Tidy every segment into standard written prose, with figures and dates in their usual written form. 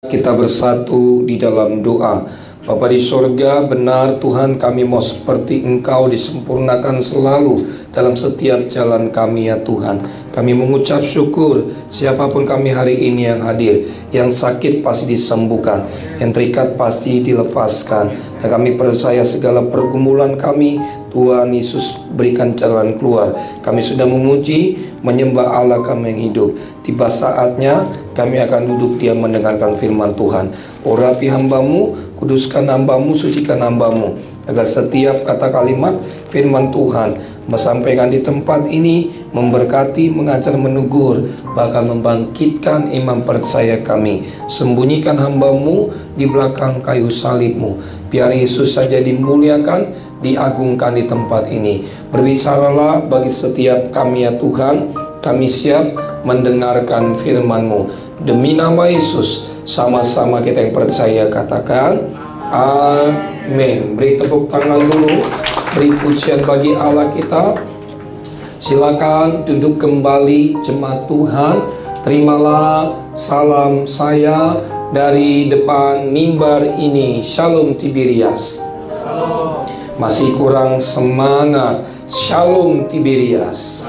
Kita bersatu di dalam doa. Bapa di sorga, benar Tuhan, kami mau seperti Engkau disempurnakan selalu dalam setiap jalan kami ya Tuhan. Kami mengucap syukur siapapun kami hari ini yang hadir. Yang sakit pasti disembuhkan, yang terikat pasti dilepaskan. Dan kami percaya segala pergumulan kami Tuhan Yesus berikan jalan keluar. Kami sudah memuji, menyembah Allah kami yang hidup. Tiba saatnya kami akan duduk diam mendengarkan firman Tuhan. Urapi hamba-Mu, kuduskan hamba-Mu, sucikan hamba-Mu, agar setiap kata kalimat firman Tuhan bersampaikan di tempat ini memberkati, mengajar, menegur, bahkan membangkitkan iman percaya kami. Sembunyikan hamba-Mu di belakang kayu salib-Mu. Biar Yesus saja dimuliakan, diagungkan di tempat ini. Berbicaralah bagi setiap kami ya Tuhan. Kami siap mendengarkan firman-Mu. Demi nama Yesus, sama-sama kita yang percaya katakan amin. Beri tepuk tangan dulu, beri pujian bagi Allah kita. Silakan duduk kembali jemaat Tuhan. Terimalah salam saya dari depan mimbar ini. Shalom Tiberias. Masih kurang semangat. Shalom Tiberias.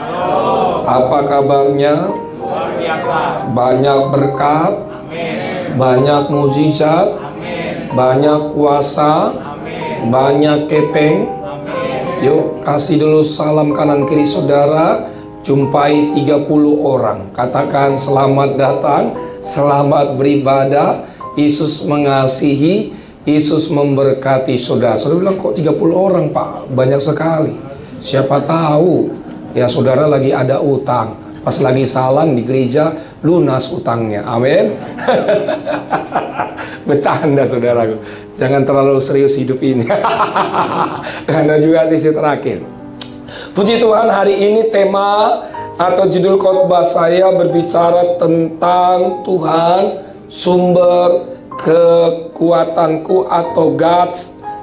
Apa kabarnya? Luar biasa. Banyak berkat, Amin. banyak mukjizat, Amin. banyak kuasa, Amin. banyak kepeng. Amin. Yuk kasih dulu salam kanan kiri saudara. Jumpai 30 orang. Katakan selamat datang, selamat beribadah. Yesus mengasihi, Yesus memberkati saudara. Saudara bilang kok 30 orang Pak? Banyak sekali. Siapa tahu ya saudara lagi ada utang. Pas lagi salam di gereja, lunas utangnya. Amin. Bercanda saudaraku. Jangan terlalu serius hidup ini. Karena juga sisi terakhir. Puji Tuhan, hari ini tema atau judul khotbah saya berbicara tentang Tuhan sumber kekuatanku, atau God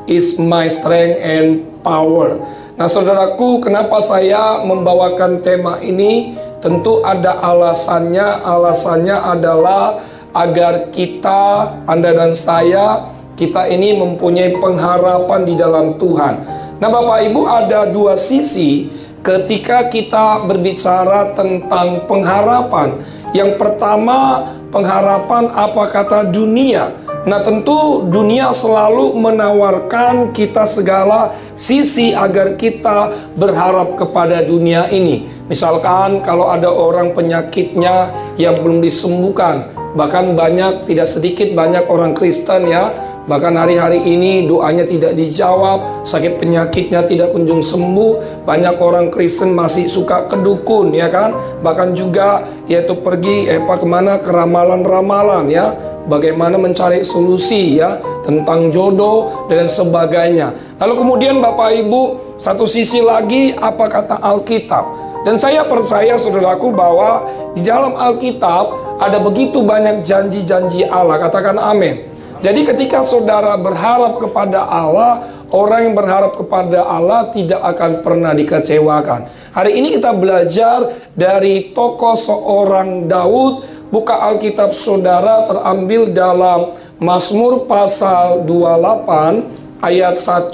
is my strength and power. Nah saudaraku, kenapa saya membawakan tema ini? Tentu ada alasannya. Alasannya adalah agar kita, Anda dan saya, kita ini mempunyai pengharapan di dalam Tuhan. Nah Bapak Ibu, ada dua sisi ketika kita berbicara tentang pengharapan. Yang pertama, pengharapan apa kata dunia. Nah tentu dunia selalu menawarkan kita segala sisi agar kita berharap kepada dunia ini. Misalkan kalau ada orang penyakitnya yang belum disembuhkan, bahkan tidak sedikit banyak orang Kristen ya, bahkan hari-hari ini doanya tidak dijawab, sakit penyakitnya tidak kunjung sembuh. Banyak orang Kristen masih suka ke dukun ya kan, bahkan juga yaitu pergi kemana, ke ramalan-ramalan ya, bagaimana mencari solusi ya tentang jodoh dan sebagainya. Lalu kemudian Bapak Ibu, satu sisi lagi apa kata Alkitab. Dan saya percaya saudaraku bahwa di dalam Alkitab ada begitu banyak janji-janji Allah. Katakan amin. Jadi ketika saudara berharap kepada Allah, orang yang berharap kepada Allah tidak akan pernah dikecewakan. Hari ini kita belajar dari tokoh seorang Daud. Buka Alkitab saudara, terambil dalam Mazmur pasal 28 ayat 1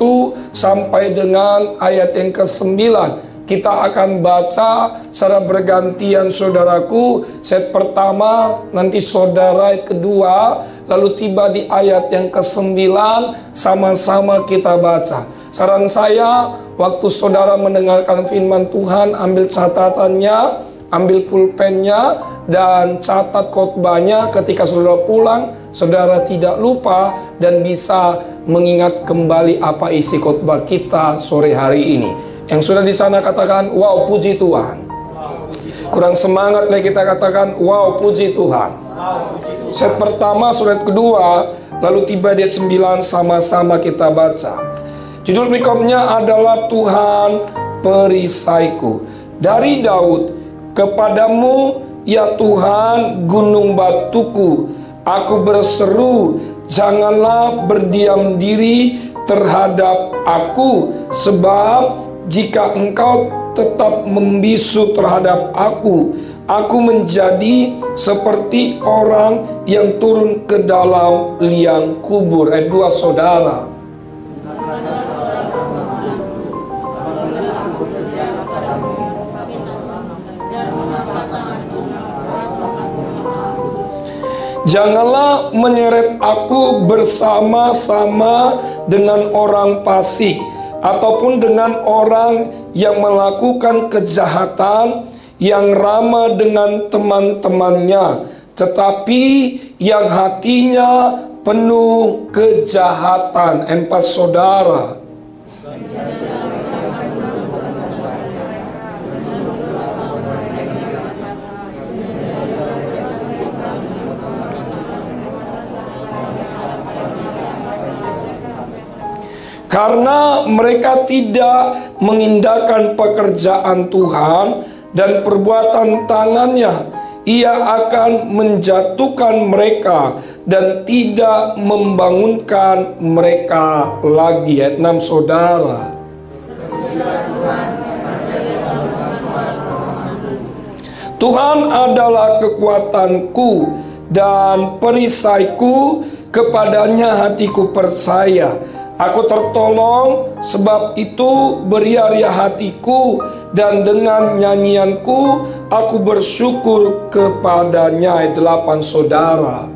sampai dengan ayat yang ke-9. Kita akan baca secara bergantian saudaraku. Set pertama, nanti saudara ayat kedua, lalu tiba di ayat yang ke-9, sama-sama kita baca. Saran saya, waktu saudara mendengarkan firman Tuhan, ambil catatannya, ambil pulpennya, dan catat khotbahnya. Ketika saudara pulang, saudara tidak lupa dan bisa mengingat kembali apa isi khotbah kita sore hari ini. Yang sudah di sana katakan, wow puji Tuhan. Kurang semangat lagi kita katakan, wow puji Tuhan. Set pertama, surat kedua, lalu tiba di ayat 9, sama-sama kita baca. Judul berikutnya adalah Tuhan perisaiku. Dari Daud, kepadamu ya Tuhan gunung batuku, aku berseru, janganlah berdiam diri terhadap aku, sebab jika engkau tetap membisu terhadap aku, aku menjadi seperti orang yang turun ke dalam liang kubur. Ayat 2, saudara. Janganlah menyeret aku bersama-sama dengan orang fasik ataupun dengan orang yang melakukan kejahatan, yang ramah dengan teman-temannya, tetapi yang hatinya penuh kejahatan. 4, saudara. Karena mereka tidak mengindahkan pekerjaan Tuhan dan perbuatan tangannya, Ia akan menjatuhkan mereka dan tidak membangunkan mereka lagi. Ayat 6, saudara. Tuhan adalah kekuatanku dan perisaiku, kepadanya hatiku percaya. Aku tertolong, sebab itu beria-ria hatiku, dan dengan nyanyianku aku bersyukur kepadanya. Ayat 8, saudara.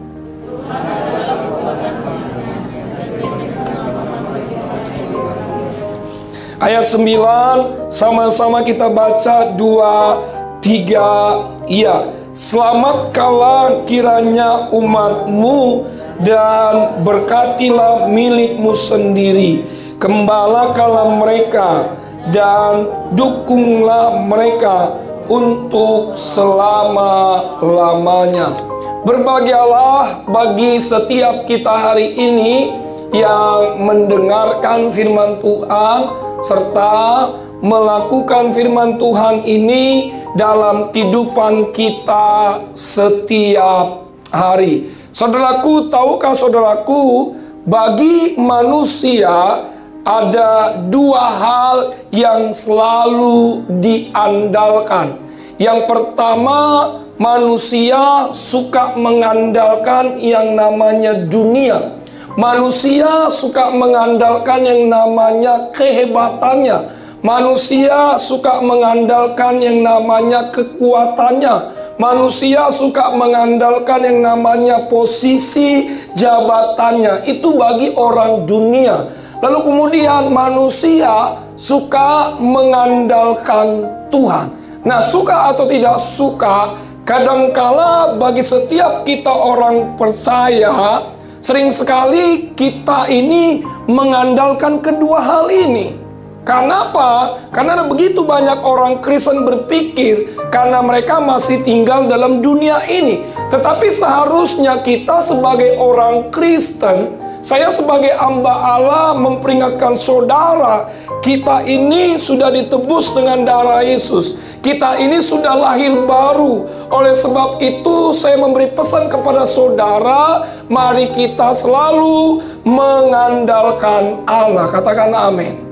Ayat 9, sama-sama kita baca 2, 3. Iya, selamatkanlah kiranya umatmu dan berkatilah milikmu sendiri. Gembalakanlah mereka dan dukunglah mereka untuk selama-lamanya. Berbahagialah bagi setiap kita hari ini yang mendengarkan firman Tuhan serta melakukan firman Tuhan ini dalam kehidupan kita setiap hari. Saudaraku, tahukah saudaraku, bagi manusia ada dua hal yang selalu diandalkan. Yang pertama, manusia suka mengandalkan yang namanya dunia. Manusia suka mengandalkan yang namanya kehebatannya. Manusia suka mengandalkan yang namanya kekuatannya. Manusia suka mengandalkan yang namanya posisi jabatannya. Itu bagi orang dunia. Lalu kemudian manusia suka mengandalkan Tuhan. Nah, suka atau tidak suka, kadangkala bagi setiap kita orang percaya, sering sekali kita ini mengandalkan kedua hal ini. Karena apa? Karena ada begitu banyak orang Kristen berpikir karena mereka masih tinggal dalam dunia ini. Tetapi seharusnya kita sebagai orang Kristen, saya sebagai hamba Allah memperingatkan saudara, kita ini sudah ditebus dengan darah Yesus. Kita ini sudah lahir baru. Oleh sebab itu saya memberi pesan kepada saudara, mari kita selalu mengandalkan Allah. Katakan amin.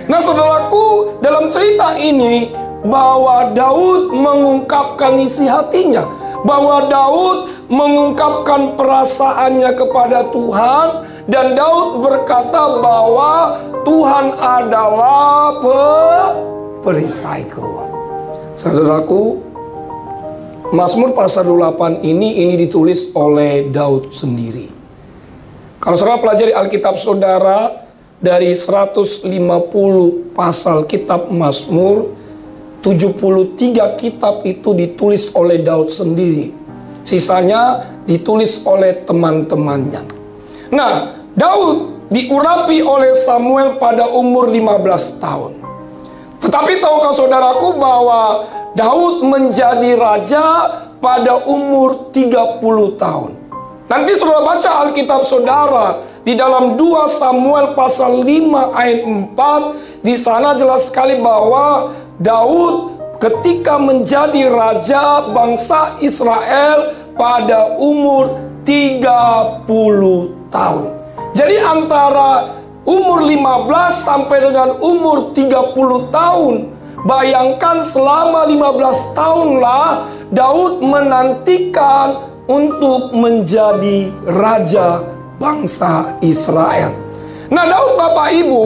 Nah, saudaraku, dalam cerita ini bahwa Daud mengungkapkan isi hatinya, bahwa Daud mengungkapkan perasaannya kepada Tuhan, dan Daud berkata bahwa Tuhan adalah perisaiku. Saudaraku, Mazmur pasal 28 ini ditulis oleh Daud sendiri. Kalau saudara pelajari Alkitab saudara, dari 150 pasal kitab Mazmur, 73 kitab itu ditulis oleh Daud sendiri. Sisanya ditulis oleh teman-temannya. Nah, Daud diurapi oleh Samuel pada umur 15 tahun. Tetapi tahukah saudaraku bahwa Daud menjadi raja pada umur 30 tahun. Nanti saudara baca Alkitab saudara, di dalam 2 Samuel pasal 5 ayat 4, di sana jelas sekali bahwa Daud ketika menjadi raja bangsa Israel pada umur 30 tahun. Jadi antara umur 15 sampai dengan umur 30 tahun, bayangkan selama 15 tahunlah Daud menantikan untuk menjadi raja bangsa Israel. Nah, Daud Bapak Ibu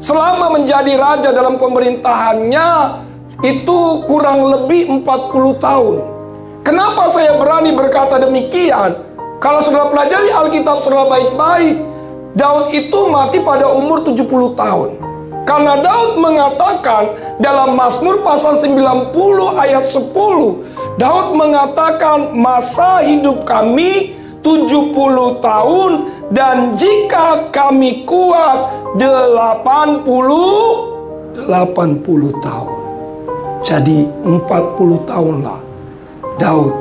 selama menjadi raja dalam pemerintahannya itu kurang lebih 40 tahun. Kenapa saya berani berkata demikian? Kalau saudara pelajari Alkitab saudara baik-baik, Daud itu mati pada umur 70 tahun. Karena Daud mengatakan dalam Mazmur pasal 90 ayat 10, Daud mengatakan masa hidup kami 70 tahun dan jika kami kuat 80 tahun. Jadi 40 tahunlah Daud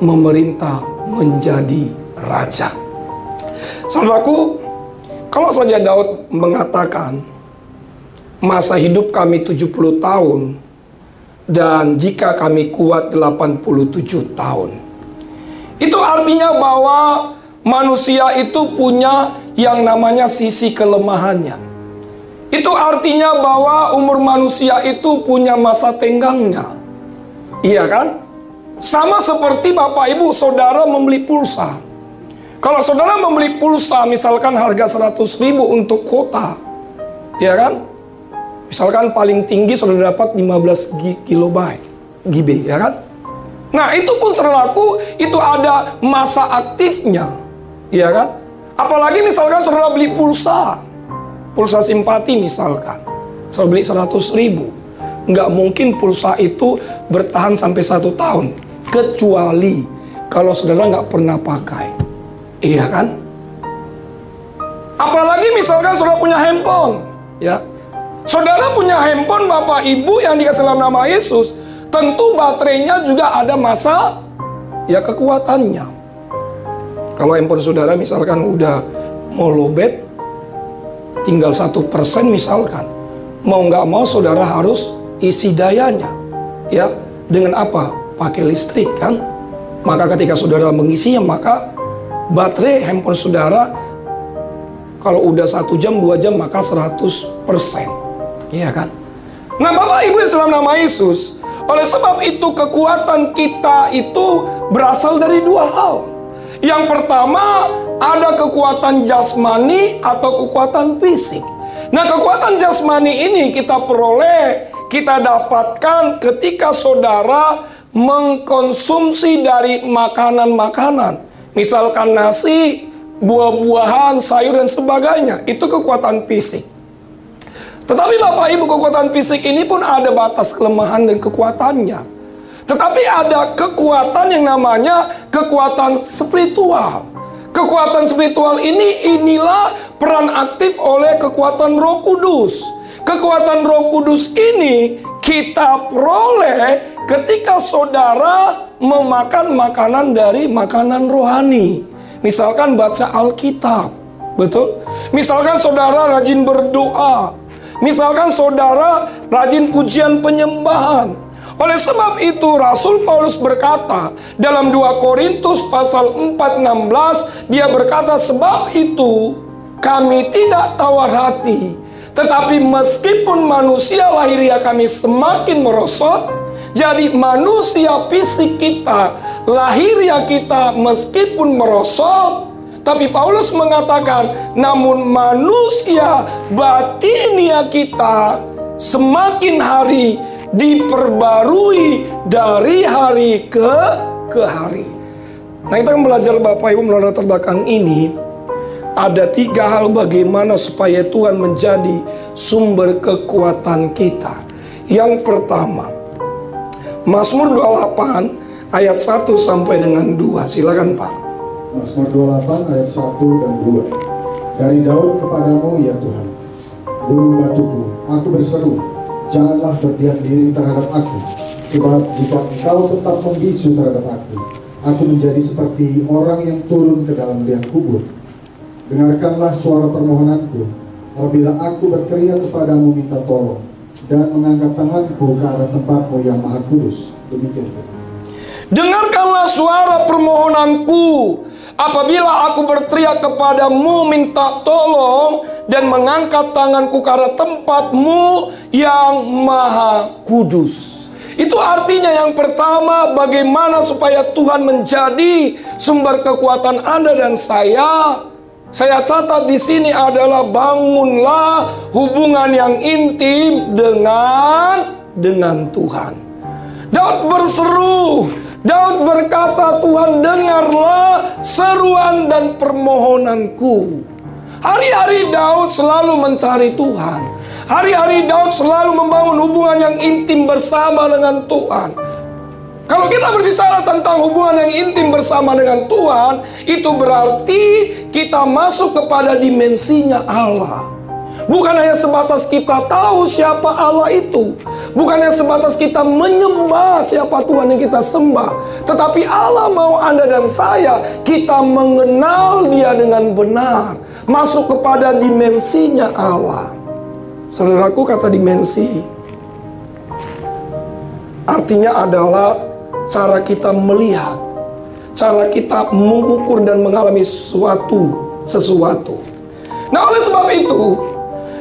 memerintah menjadi raja. Saudaraku, kalau saja Daud mengatakan masa hidup kami 70 tahun dan jika kami kuat 87 tahun, itu artinya bahwa manusia itu punya yang namanya sisi kelemahannya. Itu artinya bahwa umur manusia itu punya masa tenggangnya. Iya kan? Sama seperti Bapak Ibu saudara membeli pulsa. Kalau saudara membeli pulsa misalkan harga 100.000 untuk kota, ya kan? Misalkan paling tinggi saudara dapat 15 GB, ya kan? Nah, itu pun saudaraku, itu ada masa aktifnya, ya kan? Apalagi misalkan saudara beli pulsa simpati misalkan, saudara beli 100.000, nggak mungkin pulsa itu bertahan sampai 1 tahun, kecuali kalau saudara nggak pernah pakai, iya kan? Apalagi misalkan saudara punya handphone, ya. Saudara punya handphone Bapak Ibu yang dikasih dalam nama Yesus, tentu baterainya juga ada masa ya kekuatannya. Kalau handphone saudara misalkan udah mau lowbat, tinggal 1% misalkan, mau nggak mau saudara harus isi dayanya, ya. Dengan apa? Pakai listrik kan. Maka ketika saudara mengisinya, maka baterai handphone saudara kalau udah 1 jam 2 jam maka 100%. Iya kan? Nah, Bapak Ibu yang dalam nama Yesus, oleh sebab itu kekuatan kita itu berasal dari 2 hal. Yang pertama, ada kekuatan jasmani atau kekuatan fisik. Nah, kekuatan jasmani ini kita peroleh, kita dapatkan ketika saudara mengkonsumsi dari makanan-makanan. Misalkan nasi, buah-buahan, sayur dan sebagainya. Itu kekuatan fisik. Tetapi Bapak Ibu, kekuatan fisik ini pun ada batas kelemahan dan kekuatannya. Tetapi ada kekuatan yang namanya kekuatan spiritual. Kekuatan spiritual inilah peran aktif oleh kekuatan Roh Kudus. Kekuatan Roh Kudus ini kita peroleh ketika saudara memakan makanan dari makanan rohani. Misalkan baca Alkitab, betul? Misalkan saudara rajin berdoa. Misalkan saudara rajin pujian penyembahan. Oleh sebab itu Rasul Paulus berkata dalam 2 Korintus pasal 4:16, dia berkata, sebab itu kami tidak tawar hati, tetapi meskipun manusia lahiriah kami semakin merosot, jadi manusia fisik kita, lahiriah kita meskipun merosot, tapi Paulus mengatakan, namun manusia batinia kita semakin hari diperbarui dari hari ke hari. Nah, kita akan belajar Bapak Ibu melalui latar belakang ini. Ada 3 hal bagaimana supaya Tuhan menjadi sumber kekuatan kita. Yang pertama, Mazmur 28 ayat 1 sampai dengan 2. Silakan Pak. Mazmur 28 ayat 1 dan 2. Dari Daud kepadamu ya Tuhan, gunung batuku, aku berseru, janganlah berdiam diri terhadap aku, sebab jika engkau tetap membisu terhadap aku menjadi seperti orang yang turun ke dalam liang kubur. Dengarkanlah suara permohonanku, apabila aku berteriak kepadamu minta tolong, dan mengangkat tanganku ke arah tempatmu yang maha kudus. Demikian. Dengarkanlah suara permohonanku, apabila aku berteriak kepadamu minta tolong, dan mengangkat tanganku ke arah tempatmu yang maha kudus. Itu artinya yang pertama, bagaimana supaya Tuhan menjadi sumber kekuatan Anda dan saya. Saya catat di sini adalah bangunlah hubungan yang intim dengan Tuhan. Daud berseru, Daud berkata, Tuhan dengarlah seruan dan permohonanku. Hari-hari Daud selalu mencari Tuhan. Hari-hari Daud selalu membangun hubungan yang intim bersama dengan Tuhan. Kalau kita berbicara tentang hubungan yang intim bersama dengan Tuhan, itu berarti kita masuk kepada dimensinya Allah. Bukan hanya sebatas kita tahu siapa Allah itu. Bukan hanya sebatas kita menyembah siapa Tuhan yang kita sembah. Tetapi Allah mau Anda dan saya, kita mengenal Dia dengan benar. Masuk kepada dimensinya Allah. Saudaraku, kata dimensi artinya adalah cara kita melihat, cara kita mengukur dan mengalami sesuatu. Nah, oleh sebab itu,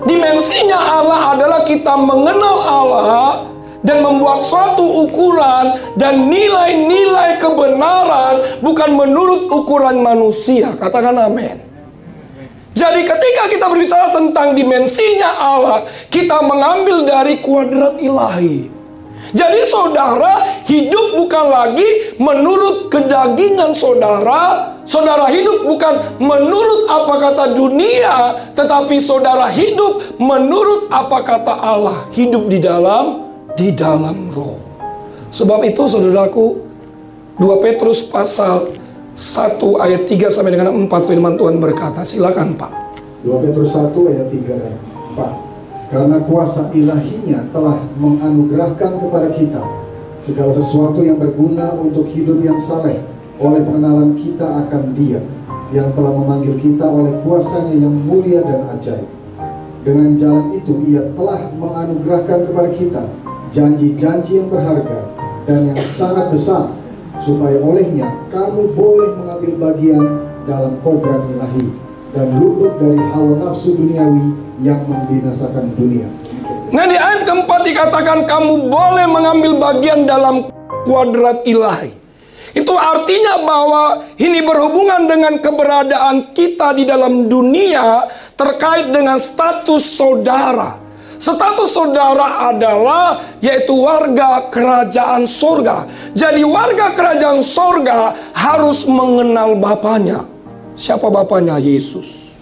dimensinya Allah adalah kita mengenal Allah dan membuat suatu ukuran dan nilai-nilai kebenaran bukan menurut ukuran manusia. Katakan amin. Jadi ketika kita berbicara tentang dimensinya Allah, kita mengambil dari kuadrat ilahi. Jadi saudara hidup bukan lagi menurut kedagingan saudara. Saudara hidup bukan menurut apa kata dunia, tetapi saudara hidup menurut apa kata Allah. Hidup di dalam roh. Sebab itu saudaraku, 2 Petrus pasal 1 ayat 3 sampai dengan 4 firman Tuhan berkata, silakan Pak. 2 Petrus 1 ayat 3 dan 4. Karena kuasa ilahinya telah menganugerahkan kepada kita segala sesuatu yang berguna untuk hidup yang saleh oleh pengenalan kita akan Dia yang telah memanggil kita oleh kuasanya yang mulia dan ajaib. Dengan jalan itu Ia telah menganugerahkan kepada kita janji-janji yang berharga dan yang sangat besar, supaya olehnya kamu boleh mengambil bagian dalam kodrat ilahi dan luput dari hawa nafsu duniawi yang membinasakan dunia. Nah, di ayat keempat dikatakan kamu boleh mengambil bagian dalam kuadrat ilahi. Itu artinya bahwa ini berhubungan dengan keberadaan kita di dalam dunia terkait dengan status saudara. Status saudara adalah yaitu warga kerajaan sorga. Jadi warga kerajaan sorga harus mengenal Bapaknya. Siapa Bapaknya? Yesus.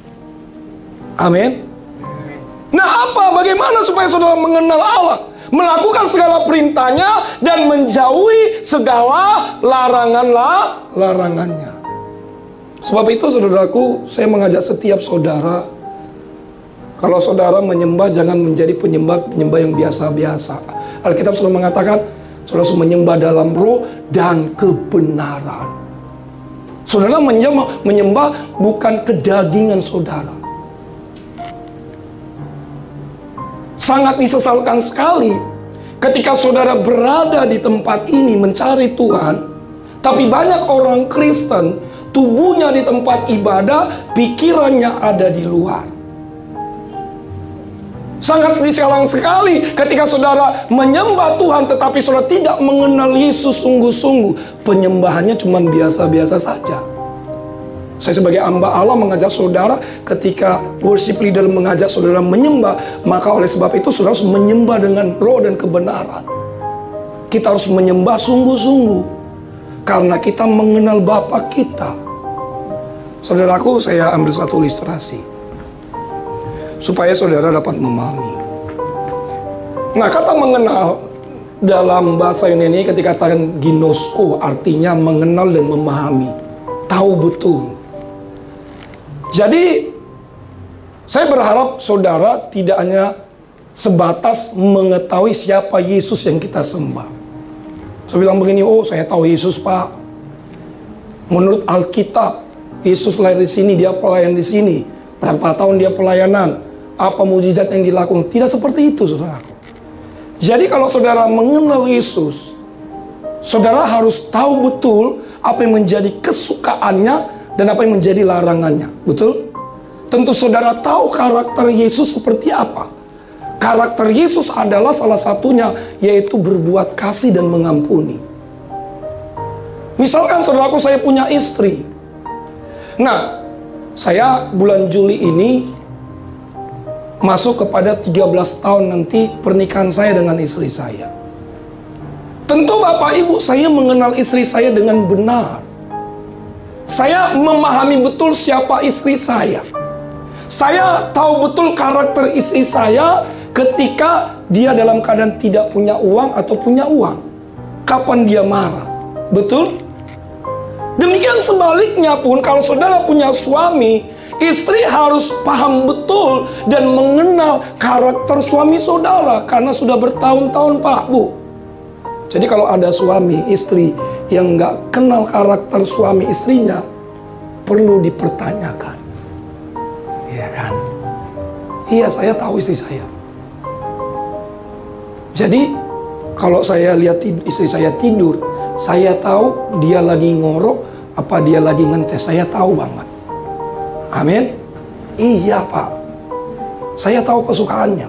Amin. Nah, bagaimana supaya saudara mengenal Allah? Melakukan segala perintahnya dan menjauhi segala larangannya. Sebab itu saudaraku, saya mengajak setiap saudara, kalau saudara menyembah, jangan menjadi penyembah yang biasa-biasa. Alkitab sudah mengatakan, saudara harus menyembah dalam roh dan kebenaran. Saudara menyembah bukan kedagingan saudara. Sangat disesalkan sekali ketika saudara berada di tempat ini mencari Tuhan, tapi banyak orang Kristen tubuhnya di tempat ibadah, pikirannya ada di luar. Sangat disesalkan sekali ketika saudara menyembah Tuhan tetapi saudara tidak mengenal Yesus sungguh-sungguh. Penyembahannya cuma biasa-biasa saja. Saya sebagai hamba Allah mengajak saudara, ketika worship leader mengajak saudara menyembah, maka oleh sebab itu saudara harus menyembah dengan roh dan kebenaran. Kita harus menyembah sungguh-sungguh karena kita mengenal Bapa kita. Saudaraku, saya ambil satu ilustrasi supaya saudara dapat memahami. Nah, kata mengenal dalam bahasa Yunani ketika katakan ginosko, artinya mengenal dan memahami, tahu betul. Jadi saya berharap saudara tidak hanya sebatas mengetahui siapa Yesus yang kita sembah. Saya bilang begini, oh saya tahu Yesus Pak. Menurut Alkitab, Yesus lahir di sini, dia pelayan di sini. Berapa tahun dia pelayanan, apa mujizat yang dilakukan. Tidak seperti itu saudaraku. Jadi kalau saudara mengenal Yesus, saudara harus tahu betul apa yang menjadi kesukaannya dan apa yang menjadi larangannya. Betul? Tentu saudara tahu karakter Yesus seperti apa. Karakter Yesus adalah salah satunya, yaitu berbuat kasih dan mengampuni. Misalkan saudaraku, saya punya istri. Nah, saya bulan Juli ini masuk kepada 13 tahun nanti pernikahan saya dengan istri saya. Tentu Bapak Ibu, saya mengenal istri saya dengan benar. Saya memahami betul siapa istri saya. Saya tahu betul karakter istri saya ketika dia dalam keadaan tidak punya uang atau punya uang. Kapan dia marah. Betul? Demikian sebaliknya pun, kalau saudara punya suami, istri harus paham betul dan mengenal karakter suami saudara, karena sudah bertahun-tahun Pak Bu. Jadi kalau ada suami istri yang nggak kenal karakter suami istrinya, perlu dipertanyakan. Iya kan? Iya, saya tahu istri saya. Jadi kalau saya lihat istri saya tidur, saya tahu dia lagi ngorok apa dia lagi ngeces, saya tahu banget. Amin. Iya Pak, saya tahu kesukaannya.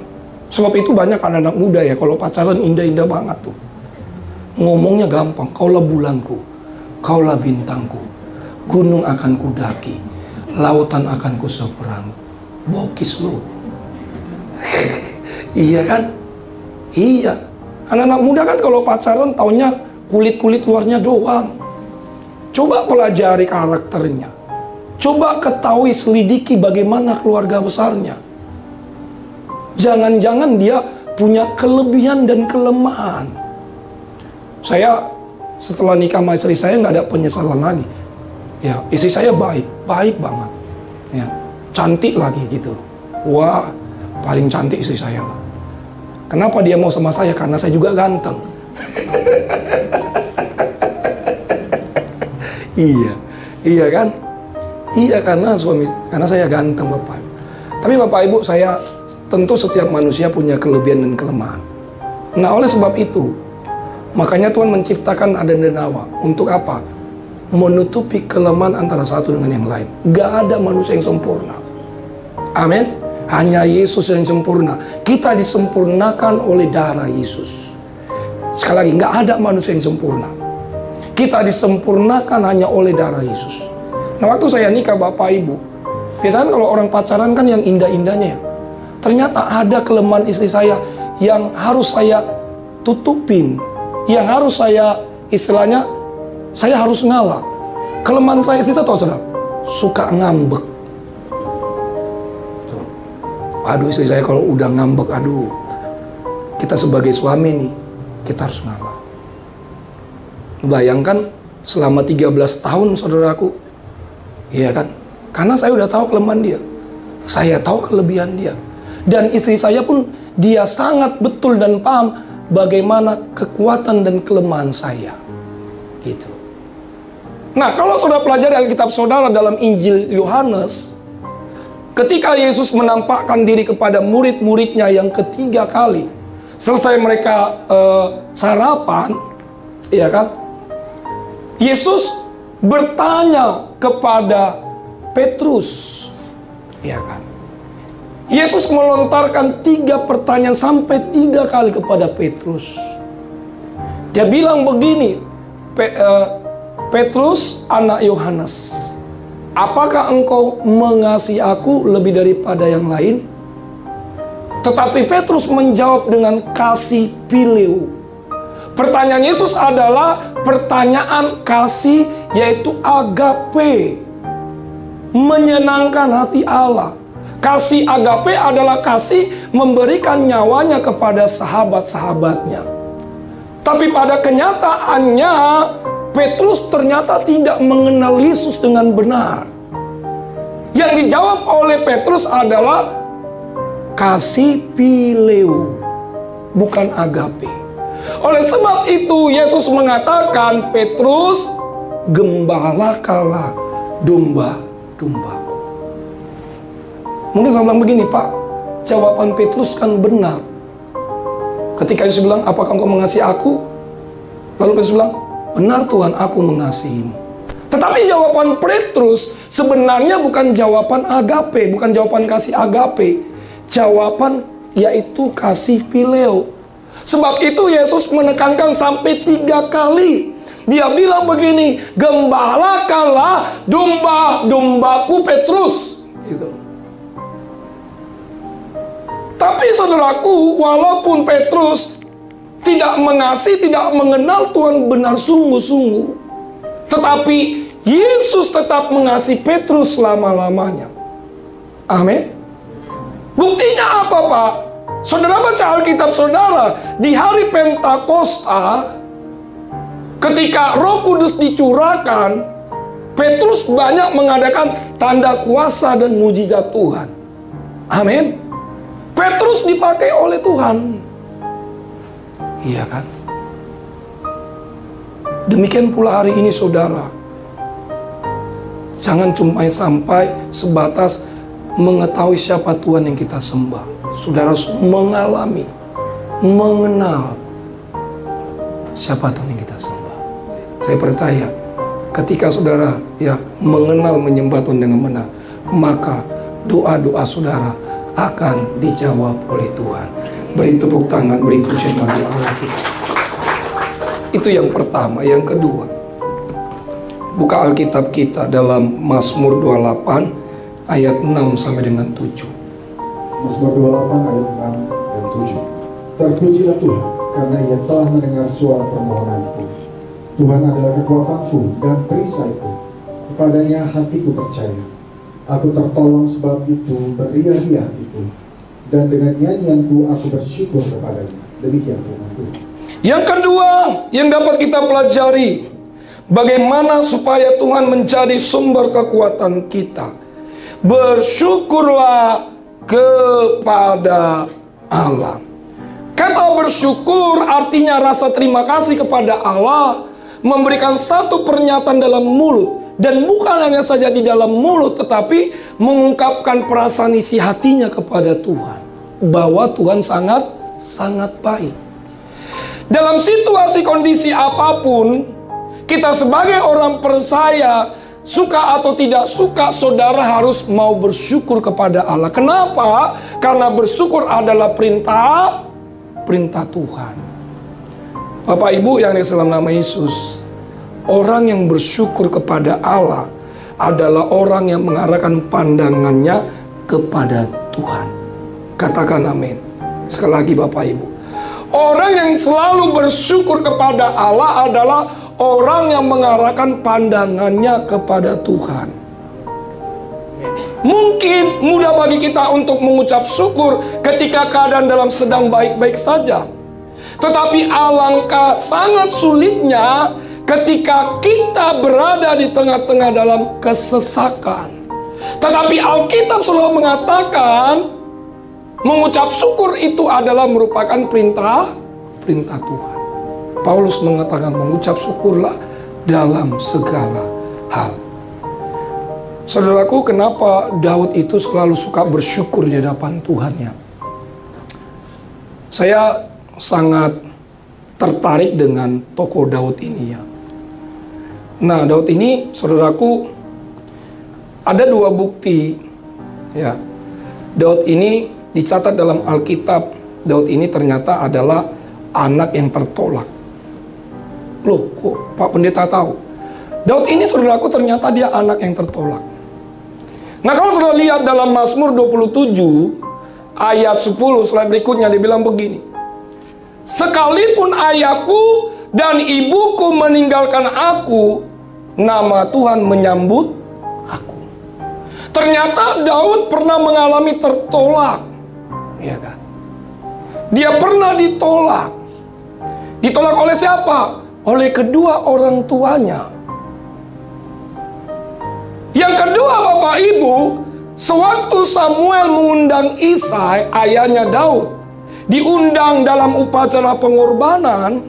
Sebab itu banyak anak-anak muda ya, kalau pacaran indah-indah banget tuh. Ngomongnya gampang, kaulah bulanku, kaulah bintangku, gunung akan kudaki, lautan akan kuseberangi. Bokis lu. Iya kan? Iya. Anak-anak muda kan kalau pacaran taunya kulit-kulit luarnya doang. Coba pelajari karakternya. Coba ketahui, selidiki bagaimana keluarga besarnya. Jangan-jangan dia punya kelebihan dan kelemahan. Saya setelah nikah sama istri saya nggak ada penyesalan lagi. Ya, istri saya baik banget. Ya, cantik lagi gitu. Wah, paling cantik istri saya. Kenapa dia mau sama saya? Karena saya juga ganteng. Iya kan? Iya, karena saya ganteng Bapak. Tapi Bapak Ibu, saya tentu setiap manusia punya kelebihan dan kelemahan. Nah, oleh sebab itu, makanya Tuhan menciptakan Adam dan Hawa. Untuk apa? Menutupi kelemahan antara satu dengan yang lain. Gak ada manusia yang sempurna. Amin. Hanya Yesus yang sempurna. Kita disempurnakan oleh darah Yesus. Sekali lagi, gak ada manusia yang sempurna. Kita disempurnakan hanya oleh darah Yesus. Nah, waktu saya nikah Bapak Ibu, biasanya kalau orang pacaran kan yang indah-indahnya ya. Ternyata ada kelemahan istri saya yang harus saya tutupin, yang harus saya, istilahnya, saya harus ngalah. Kelemahan saya istri saya tahu saudara, suka ngambek. Tuh. Aduh, istri saya kalau udah ngambek, aduh, kita sebagai suami nih, kita harus ngalah. Bayangkan selama 13 tahun saudaraku, iya kan? Karena saya udah tahu kelemahan dia, saya tahu kelebihan dia, dan istri saya pun dia sangat betul dan paham bagaimana kekuatan dan kelemahan saya, gitu. Nah, kalau saudara pelajari Alkitab saudara dalam Injil Yohanes, ketika Yesus menampakkan diri kepada murid-muridnya yang ketiga kali, selesai mereka sarapan, iya kan? Yesus bertanya kepada Petrus, ya kan? Yesus melontarkan 3 pertanyaan sampai 3 kali kepada Petrus. Dia bilang begini, Petrus anak Yohanes, apakah engkau mengasihi aku lebih daripada yang lain? Tetapi Petrus menjawab dengan kasih phileo. Pertanyaan Yesus adalah pertanyaan kasih, yaitu agape, menyenangkan hati Allah. Kasih agape adalah kasih memberikan nyawanya kepada sahabat-sahabatnya. Tapi pada kenyataannya, Petrus ternyata tidak mengenal Yesus dengan benar. Yang dijawab oleh Petrus adalah kasih phileo, bukan agape. Oleh sebab itu Yesus mengatakan, Petrus, gembalakanlah domba-dombaku. Mungkin saya bilang begini, Pak, jawaban Petrus kan benar. Ketika Yesus bilang, apakah engkau mengasihi aku? Lalu Petrus bilang, benar Tuhan, aku mengasihimu. Tetapi jawaban Petrus sebenarnya bukan jawaban agape, bukan jawaban kasih agape. Jawaban yaitu kasih Phileo. Sebab itu Yesus menekankan sampai 3 kali. Dia bilang begini, gembalakanlah domba-dombaku Petrus. Gitu. Tapi saudaraku, walaupun Petrus tidak mengasihi, tidak mengenal Tuhan benar sungguh-sungguh, tetapi Yesus tetap mengasihi Petrus selama-lamanya. Amin. Buktinya apa, Pak? Saudara baca Alkitab saudara, di hari Pentakosta, ketika Roh Kudus dicurahkan, Petrus banyak mengadakan tanda kuasa dan mujizat Tuhan. Amin. Petrus dipakai oleh Tuhan. Iya kan? Demikian pula hari ini saudara. Jangan cuma sampai sebatas mengetahui siapa Tuhan yang kita sembah. Saudara mengalami, mengenal siapa Tuhan yang kita sembah. Saya percaya ketika saudara mengenal menyembah Tuhan dengan benar, maka doa-doa saudara akan dijawab oleh Tuhan. Beri tepuk tangan, beri pujian bagi Allah kita. Itu yang pertama. Yang kedua, buka Alkitab kita dalam Mazmur 28 ayat 6 sampai dengan 7. Mazmur 28 ayat 6 dan 7. Terpujilah Tuhan, karena Ia telah mendengar suara permohonanku. Tuhan adalah kekuatanku dan perisaiku. Kepadanya hatiku percaya. Aku tertolong, sebab itu beria-ria hatiku. Dan dengan nyanyianku aku bersyukur kepadanya. Demikian firman Tuhan. Yang kedua yang dapat kita pelajari, bagaimana supaya Tuhan menjadi sumber kekuatan kita. Bersyukurlah kepada Allah. Kata bersyukur artinya rasa terima kasih kepada Allah, memberikan satu pernyataan dalam mulut, dan bukan hanya saja di dalam mulut, tetapi mengungkapkan perasaan isi hatinya kepada Tuhan, bahwa Tuhan sangat baik. Dalam situasi kondisi apapun, kita sebagai orang percaya, suka atau tidak suka, saudara harus mau bersyukur kepada Allah. Kenapa? Karena bersyukur adalah perintah Tuhan. Bapak Ibu yang dikasihi dalam nama Yesus, orang yang bersyukur kepada Allah adalah orang yang mengarahkan pandangannya kepada Tuhan. Katakan amin. Sekali lagi Bapak Ibu, orang yang selalu bersyukur kepada Allah adalah orang yang mengarahkan pandangannya kepada Tuhan. Mungkin mudah bagi kita untuk mengucap syukur ketika keadaan dalam sedang baik-baik saja. Tetapi alangkah sangat sulitnya ketika kita berada di tengah-tengah dalam kesesakan. Tetapi Alkitab selalu mengatakan, mengucap syukur itu adalah merupakan perintah Tuhan. Paulus mengatakan mengucap syukurlah dalam segala hal. Saudaraku, kenapa Daud itu selalu suka bersyukur di hadapan Tuhannya? Saya sangat tertarik dengan tokoh Daud ini ya. Nah, Daud ini, saudaraku, ada 2 bukti ya. Daud ini dicatat dalam Alkitab, Daud ini ternyata adalah anak yang tertolak. Loh, kok Pak Pendeta tahu? Daud ini, saudaraku, ternyata dia anak yang tertolak. Nah, kalau saudara lihat dalam Mazmur 27 ayat 10 slide berikutnya, dibilang begini. Sekalipun ayahku dan ibuku meninggalkan aku, nama Tuhan menyambut aku. Ternyata Daud pernah mengalami tertolak, ya kan? Dia pernah ditolak. Ditolak oleh siapa? Oleh kedua orang tuanya. Yang kedua, Bapak Ibu, sewaktu Samuel mengundang Isai, ayahnya Daud, diundang dalam upacara pengorbanan,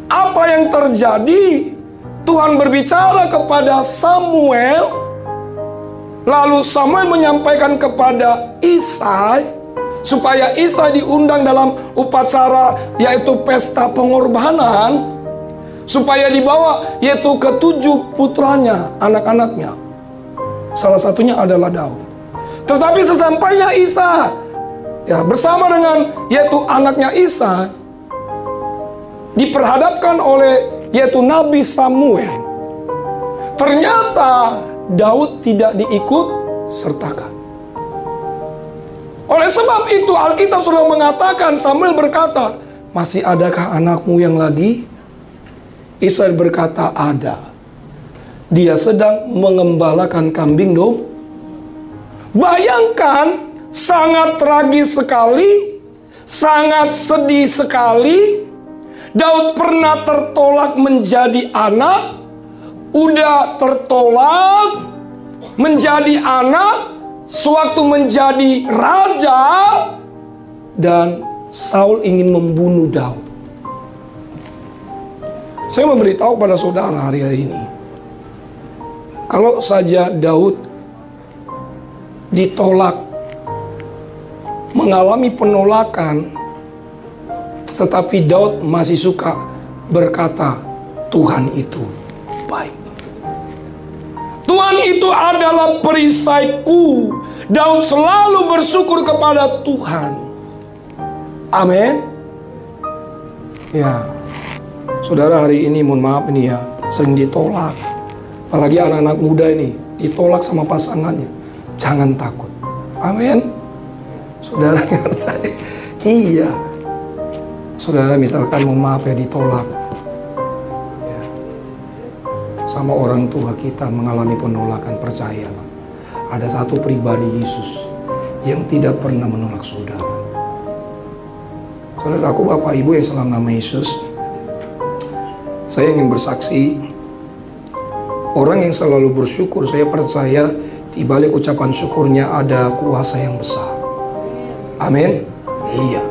apa yang terjadi? Tuhan berbicara kepada Samuel, lalu Samuel menyampaikan kepada Isai, supaya Isai diundang dalam upacara, yaitu pesta pengorbanan, supaya dibawa, yaitu ke-7 putranya, anak-anaknya. Salah satunya adalah Daud. Tetapi sesampainya Isai ya, bersama dengan yaitu anaknya Isa diperhadapkan oleh yaitu Nabi Samuel. Ternyata Daud tidak diikut sertakan. Oleh sebab itu Alkitab sudah mengatakan, Samuel berkata, "Masih adakah anakmu yang lagi?" Isa berkata, "Ada. Dia sedang mengembalakan kambing dong." Bayangkan, sangat tragis sekali, sangat sedih sekali. Daud pernah tertolak menjadi anak, udah tertolak menjadi anak, sewaktu menjadi raja, dan Saul ingin membunuh Daud. Saya memberitahu pada saudara hari-hari ini, kalau saja Daud ditolak, mengalami penolakan, tetapi Daud masih suka berkata, "Tuhan itu baik. Tuhan itu adalah perisaiku." Daud selalu bersyukur kepada Tuhan. Amin. Ya, saudara, hari ini mohon maaf ini ya, sering ditolak. Apalagi anak-anak muda ini ditolak sama pasangannya. Jangan takut. Amin. Saudara ingat saya. Iya. Saudara misalkan mohon maaf ya ditolak ya, sama orang tua kita, mengalami penolakan, percayalah, ada satu pribadi, Yesus, yang tidak pernah menolak saudara. Saudara, aku Bapak Ibu yang salam nama Yesus, saya ingin bersaksi, orang yang selalu bersyukur, saya percaya di balik ucapan syukurnya ada kuasa yang besar. Amin. Iya.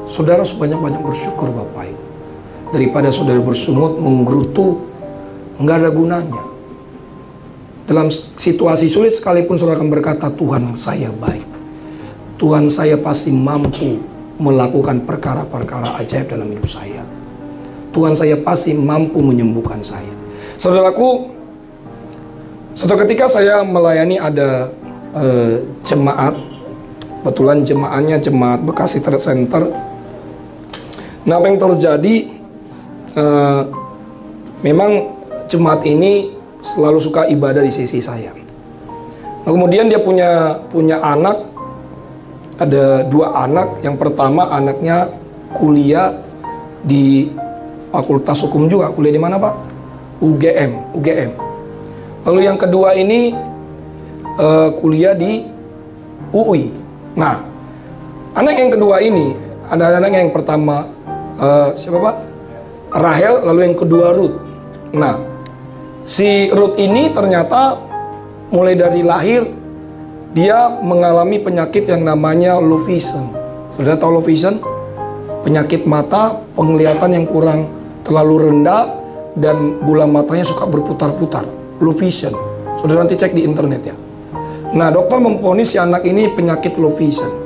Saudara sebanyak-banyak bersyukur Bapak Ibu. Daripada saudara bersungut, menggerutu, nggak ada gunanya. Dalam situasi sulit sekalipun saudara akan berkata, "Tuhan saya baik. Tuhan saya pasti mampu melakukan perkara-perkara ajaib dalam hidup saya. Tuhan saya pasti mampu menyembuhkan saya." Saudaraku, suatu ketika saya melayani ada jemaat, kebetulan jemaatnya jemaat Bekasi Trade Center. Nah, apa yang terjadi, memang jemaat ini selalu suka ibadah di sisi saya. Nah, kemudian dia punya anak, ada 2 anak. Yang pertama anaknya kuliah di Fakultas Hukum juga. Kuliah di mana Pak? UGM. Lalu yang kedua ini kuliah di UI. Nah, anak yang kedua ini, ada anak yang pertama siapa Pak? Rahel, lalu yang kedua Ruth. Nah, si Ruth ini ternyata mulai dari lahir dia mengalami penyakit yang namanya low vision. Saudara tahu low vision? Penyakit mata, penglihatan yang kurang terlalu rendah, dan bola matanya suka berputar-putar. Low vision. Saudara nanti cek di internet ya. Nah, dokter memvonis si anak ini penyakit low vision.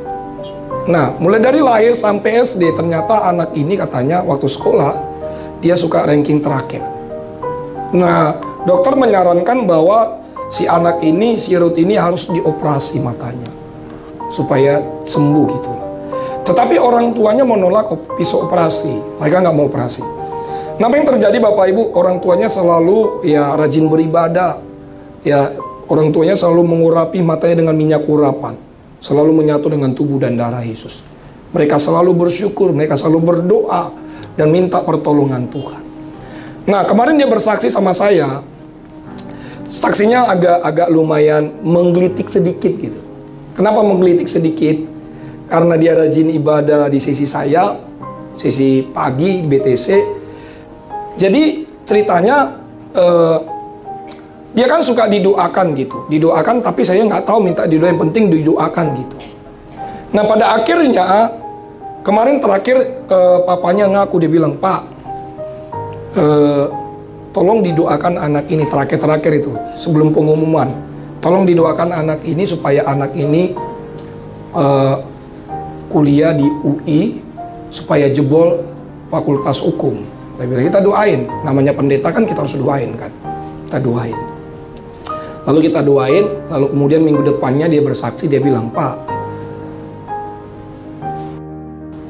Nah, mulai dari lahir sampai SD, ternyata anak ini katanya waktu sekolah dia suka ranking terakhir. Nah, dokter menyarankan bahwa si anak ini, si Ruth ini harus dioperasi matanya supaya sembuh gitu. Tetapi orang tuanya menolak pisau operasi. Mereka nggak mau operasi. Nah, apa yang terjadi Bapak Ibu? Orang tuanya selalu ya rajin beribadah. Ya, orang tuanya selalu mengurapi matanya dengan minyak urapan. Selalu menyatu dengan tubuh dan darah Yesus. Mereka selalu bersyukur, mereka selalu berdoa dan minta pertolongan Tuhan. Nah, kemarin dia bersaksi sama saya. Saksinya agak lumayan menggelitik sedikit gitu. Kenapa menggelitik sedikit? Karena dia rajin ibadah di sisi saya, sisi pagi BTC. Jadi ceritanya dia kan suka didoakan gitu, didoakan, tapi saya nggak tahu minta didoain, yang penting didoakan gitu. Nah, pada akhirnya kemarin terakhir papanya ngaku, dia bilang, "Pak, tolong didoakan anak ini," terakhir itu sebelum pengumuman, "tolong didoakan anak ini supaya anak ini kuliah di UI supaya jebol Fakultas Hukum." Saya bilang, "Kita doain, namanya pendeta kan kita harus doain kan." Kita doain. Lalu kita doain, lalu kemudian minggu depannya dia bersaksi, dia bilang, "Pak,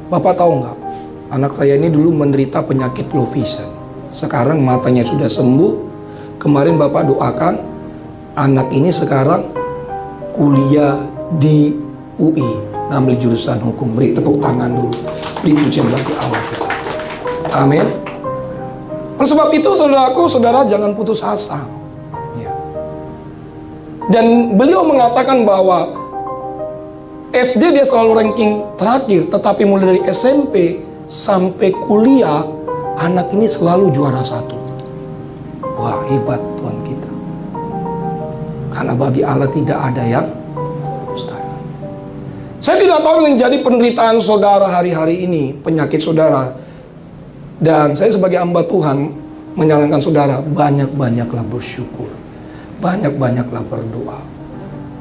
Bapak tahu nggak? Anak saya ini dulu menderita penyakit low vision. Sekarang matanya sudah sembuh. Kemarin Bapak doakan, anak ini sekarang kuliah di UI, ngambil jurusan hukum. Beri tepuk tangan dulu. Beri pujian bagi Allah kita. Amin. Oleh sebab itu saudaraku, saudara jangan putus asa. Ya. Dan beliau mengatakan bahwa SD dia selalu ranking terakhir, tetapi mulai dari SMP sampai kuliah, anak ini selalu juara 1. Wah, hebat Tuhan kita. Karena bagi Allah tidak ada yang mustahil. Saya tidak tahu yang menjadi penderitaan saudara hari-hari ini, penyakit saudara. Dan saya sebagai hamba Tuhan menyarankan saudara, banyak-banyaklah bersyukur, banyak-banyaklah berdoa,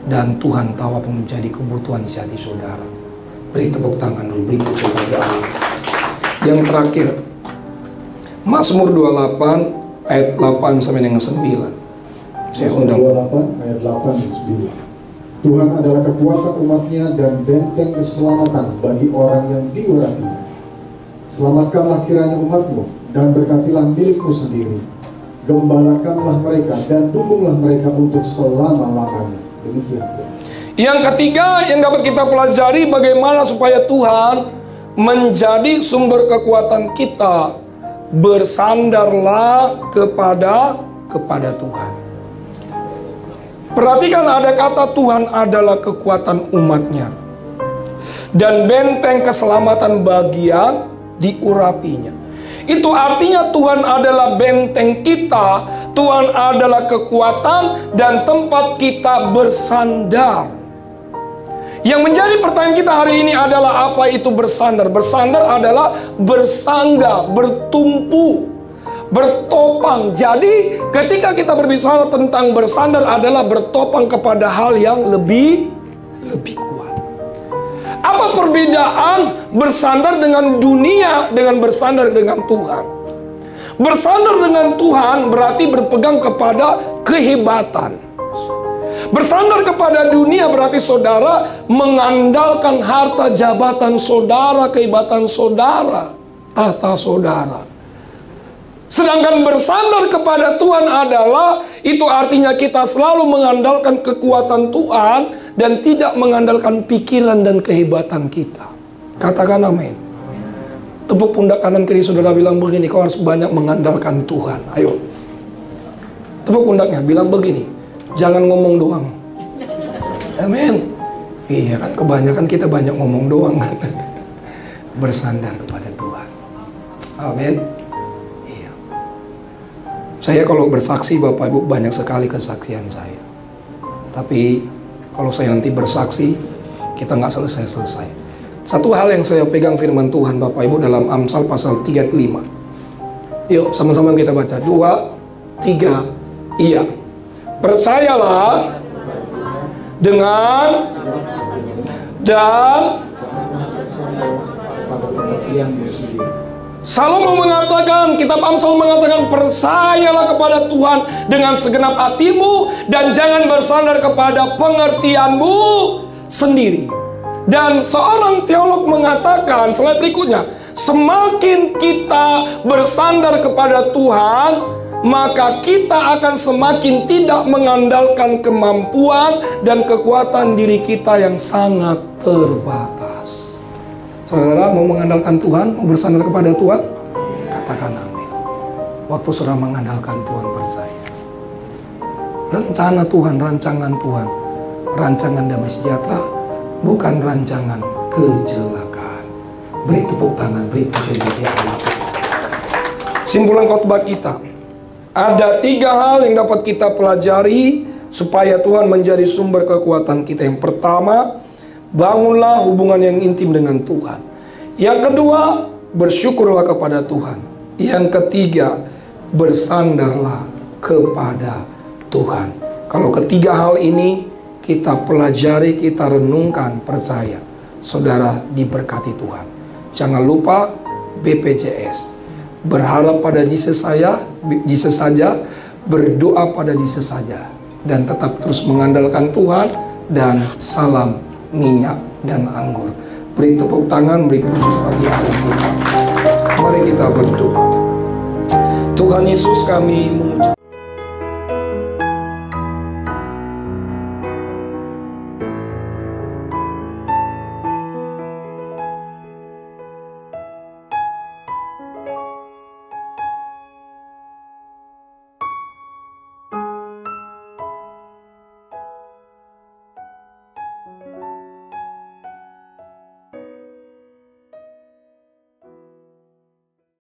dan Tuhan tahu apa yang menjadi kebutuhan isi hati saudara. Beri tepuk tangan dulu, beri pujian bagi Allah. Yang terakhir, Mazmur 28 ayat 8 sampai dengan 9. Saya undang 28 ayat 8 dan 9. Tuhan adalah kekuatan umatnya dan benteng keselamatan bagi orang yang diurapinya. Selamatkanlah kiranya umatmu dan berkatilah milikmu sendiri. Gembalakanlah mereka dan dukunglah mereka untuk selama-lamanya. Demikian. Yang ketiga yang dapat kita pelajari, bagaimana supaya Tuhan menjadi sumber kekuatan kita. Bersandarlah kepada Tuhan. Perhatikan, ada kata Tuhan adalah kekuatan umatnya dan benteng keselamatan bagi yang diurapinya. Itu artinya Tuhan adalah benteng kita, Tuhan adalah kekuatan dan tempat kita bersandar. Yang menjadi pertanyaan kita hari ini adalah, apa itu bersandar? Bersandar adalah bersangga, bertumpu, bertopang. Jadi ketika kita berbicara tentang bersandar adalah bertopang kepada hal yang lebih kuat. Apa perbedaan bersandar dengan dunia dengan bersandar dengan Tuhan? Bersandar dengan Tuhan berarti berpegang kepada kehebatan. Bersandar kepada dunia berarti saudara mengandalkan harta jabatan saudara, kehebatan saudara, tahta saudara. Sedangkan bersandar kepada Tuhan adalah, itu artinya kita selalu mengandalkan kekuatan Tuhan dan tidak mengandalkan pikiran dan kehebatan kita. Katakan amin. Tepuk pundak kanan kiri saudara, bilang begini, kau harus banyak mengandalkan Tuhan. Ayo. Tepuk pundaknya, bilang begini, jangan ngomong doang. Amin. Iya kan, kebanyakan kita banyak ngomong doang. Bersandar kepada Tuhan. Amin. Iya. Saya kalau bersaksi Bapak Ibu, banyak sekali kesaksian saya. Tapi kalau saya nanti bersaksi, kita nggak selesai-selesai. Satu hal yang saya pegang firman Tuhan Bapak Ibu dalam Amsal pasal 35. Yuk sama-sama kita baca. 2, 3, iya. Percayalah dengan dan Salomo mengatakan, kitab Amsal mengatakan, percayalah kepada Tuhan dengan segenap hatimu dan jangan bersandar kepada pengertianmu sendiri. Dan seorang teolog mengatakan, slide berikutnya, semakin kita bersandar kepada Tuhan, maka kita akan semakin tidak mengandalkan kemampuan dan kekuatan diri kita yang sangat terbatas. Saudara mau mengandalkan Tuhan, mau bersandar kepada Tuhan? Katakan amin. Waktu saudara mengandalkan Tuhan, percaya. Rencana Tuhan, rancangan Tuhan, rancangan damai sejahtera, bukan rancangan kecelakaan. Beri tepuk tangan, beri pujian bagi Allah. Simpulan khotbah kita. Ada 3 hal yang dapat kita pelajari supaya Tuhan menjadi sumber kekuatan kita. Yang pertama, bangunlah hubungan yang intim dengan Tuhan. Yang kedua, bersyukurlah kepada Tuhan. Yang ketiga, bersandarlah kepada Tuhan. Kalau ketiga hal ini kita pelajari, kita renungkan, percaya, saudara diberkati Tuhan. Jangan lupa BPJS. Berharap pada Jesus saja, berdoa pada Jesus saja, dan tetap terus mengandalkan Tuhan, dan salam minyak dan anggur. Beri tepuk tangan, beri puji bagi Allah kita. Mari kita berdoa. Tuhan Yesus, kami mengucap